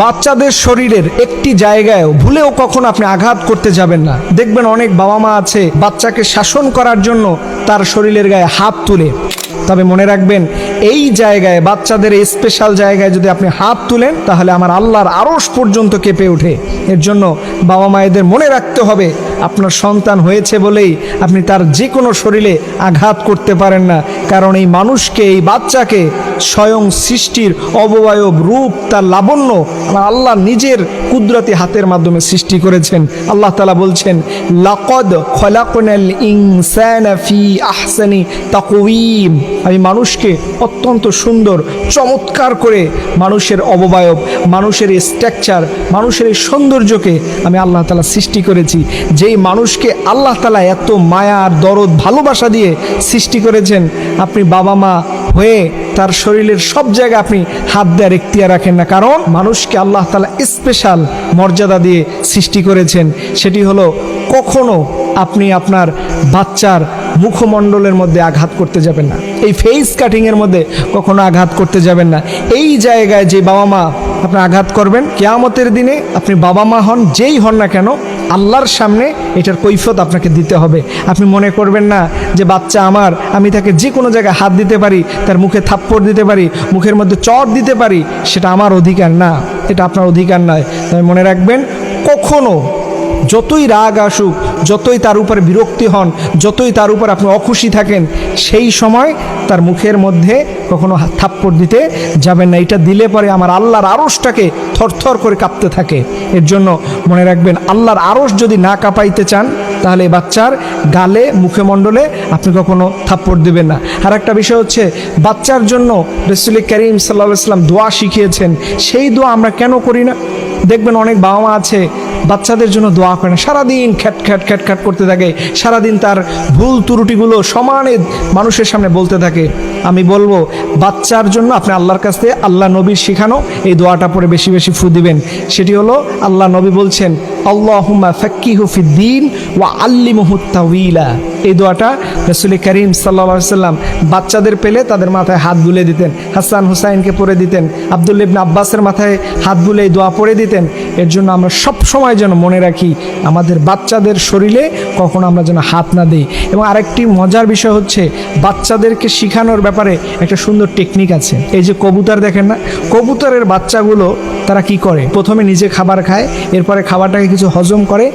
বাচ্চাদের শরীরের একটি জায়গায় ভুলেও কখনো আপনি আঘাত করতে যাবেন না। দেখবেন অনেক বাবা মা আছে বাচ্চাকে শাসন করার জন্য তার শরীরের গায়ে হাত তুলে। তবে মনে রাখবেন, এই জায়গায় বাচ্চাদের এই স্পেশাল জায়গায় যদি আপনি হাত তুলেন তাহলে আমার আল্লাহর আরশ পর্যন্ত কেঁপে ওঠে। এর জন্য বাবা মায়েদের মনে রাখতে হবে, আপনার সন্তান হয়েছে বলেই আপনি তার যে কোনো শরীরে আঘাত করতে পারেন না। কারণ এই মানুষকে, এই বাচ্চাকে স্বয়ং সৃষ্টির অবয়ব, রূপ, তার লাবণ্য আমার আল্লাহ নিজের কুদরতি হাতের মাধ্যমে সৃষ্টি করেছেন। আল্লাহ তাআলা বলছেন, লাকাদ খলাকনাল ইনসানা ফি আহসানি তাকওয়িম। আমি মানুষকে অত্যন্ত সুন্দর, চমৎকার করে মানুষের অবয়ব, মানুষের এই স্ট্রাকচার, মানুষের এই সৌন্দর্যকে আমি আল্লাহ তাআলা সৃষ্টি করেছি। যেই মানুষকে আল্লাহ তাআলা এত মায়া আর দরদ, ভালোবাসা দিয়ে সৃষ্টি করেছেন, আপনি বাবা মা হয়ে তার শরীরের সব জায়গায় আপনি হাত দেওয়ার এখতিয়ার রাখেন না। কারণ মানুষকে আল্লাহ তাআলা স্পেশাল মর্যাদা দিয়ে সৃষ্টি করেছেন। সেটি হলো, কখনো আপনি আপনার বাচ্চার মুখমণ্ডলের মধ্যে আঘাত করতে যাবেন না, এই ফেস কাটিংয়ের মধ্যে কখনো আঘাত করতে যাবেন না। এই জায়গায় যে বাবা মা আপনি আঘাত করবেন, কিয়ামতের দিনে আপনি বাবা মা হন, যেই হন না কেন, আল্লাহর সামনে এটার কৈফিয়ত আপনাকে দিতে হবে। আপনি মনে করবেন না যে বাচ্চা আমার, আমি তাকে যে কোনো জায়গায় হাত দিতে পারি, তার মুখে থাপ্পড় দিতে পারি, মুখের মধ্যে চড় দিতে পারি, সেটা আমার অধিকার না, এটা আপনার অধিকার নয়। তবে মনে রাখবেন, কখনো যতই রাগ আসুক, যতই তার উপর বিরক্তি হন, যতই তার উপর আপনি অখুশি থাকেন, সেই সময় তার মুখের মধ্যে কখনো থাপ্পড় দিতে যাবেন না। এটা দিলে পরে আমার আল্লাহর আরশটাকে থরথর করে কাঁপতে থাকে। এর জন্য মনে রাখবেন, আল্লাহর আরশ যদি না কাঁপাইতে চান তাহলে বাচ্চার গালে, মুখমণ্ডলে আপনি কখনো থাপ্পড় দেবেন না। আর একটা বিষয় হচ্ছে, বাচ্চার জন্য রাসূল করিম সাল্লাল্লাহু আলাইহি ওয়াসাল্লাম দোয়া শিখিয়েছেন, সেই দোয়া আমরা কেন করি না? দেখবেন অনেক বাবা মা আছে বাচ্চাদের জন্য দোয়া করে না, সারাদিন খ্যাট খ্যাট খ্যাট খ্যাট করতে থাকে, সারাদিন তার ভুল ত্রুটিগুলো সমানে মানুষের সামনে বলতে থাকে। আমি বলবো, বাচ্চার জন্য আপনি আল্লাহর কাছ থেকে আল্লাহ নবীর শিখানো এই দোয়াটা পরে বেশি বেশি ফু দিবেন। সেটি হলো, আল্লাহ নবী বলছেন, আল্লাহুম্মা ফাক্কিহু ফিদ্দীন ওয়া আল্লিমহু তাওয়ীলা। এই দোয়াটা রাসূল করিম সাল্লাল্লাহু আলাইহি ওয়াসাল্লাম বাচ্চাদের পেলে তাদের মাথায় হাত বুলিয়ে দিতেন, হাসান হুসাইনকে পড়ে দিতেন, আব্দুল্লাহ ইবনে আব্বাসের মাথায় হাত বুলিয়ে এই দোয়া পড়ে দিতেন। এর জন্য আমরা সব সময় যেন মনে রাখি, আমাদের বাচ্চাদের শরীরে কখনো আমরা যেন হাত না দিই। এবং আরেকটি মজার বিষয় হচ্ছে, বাচ্চাদেরকে শিখানোর ব্যাপারে একটা সুন্দর টেকনিক আছে। এই যে কবুতর দেখেন না, কবুতরের বাচ্চাগুলো তারা কি করে, প্রথমে নিজে খাবার খায়, এরপরে খাবারটাকে কিছু হজম করে,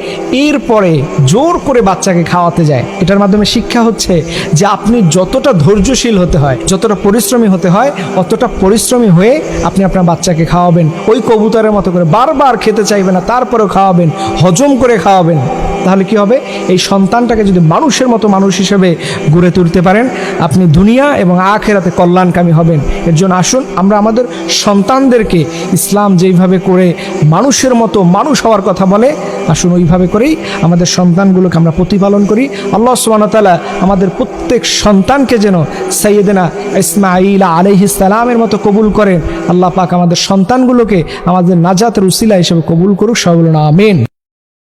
এরপরে জোর করে বাচ্চাকে খাওয়াতে যায়। এটার মাধ্যমে শিক্ষা হচ্ছে যে আপনি যতটা ধৈর্যশীল হতে হয়, যতটা পরিশ্রমী হতে হয়, অতটা পরিশ্রমী হয়ে আপনি আপনার বাচ্চাকে খাওয়াবেন। ওই কবুতরের মতো করে বারবার খেতে চাইবে না, তারপরেও খাওয়াবেন, হজম করে খাওয়াবেন। তাহলে কি হবে, এই সন্তানটাকে যদি মানুষের মতো মানুষ হিসেবে গড়ে তুলতে পারেন, আপনি দুনিয়া এবং আখিরাতে কল্যাণকামী হবেন। এর জন্য আসুন আমরা আমাদের সন্তানদেরকে ইসলাম যেইভাবে করে মানুষের মতো মানুষ হওয়ার কথা বলে, আসুন ওইভাবে করেই আমাদের সন্তানগুলোকে আমরা প্রতিপালন করি। আল্লাহ সুবহানাহু ওয়া তাআলা আমাদের প্রত্যেক সন্তানকে যেন সাইয়্যিদনা ইসমাঈল আলাইহিস সালামের মতো কবুল করেন। আল্লাহ পাক আমাদের সন্তানগুলোকে আমাদের নাজাতের উসিলা হিসেবে কবুল করুক। সবাই বলুন আমিন।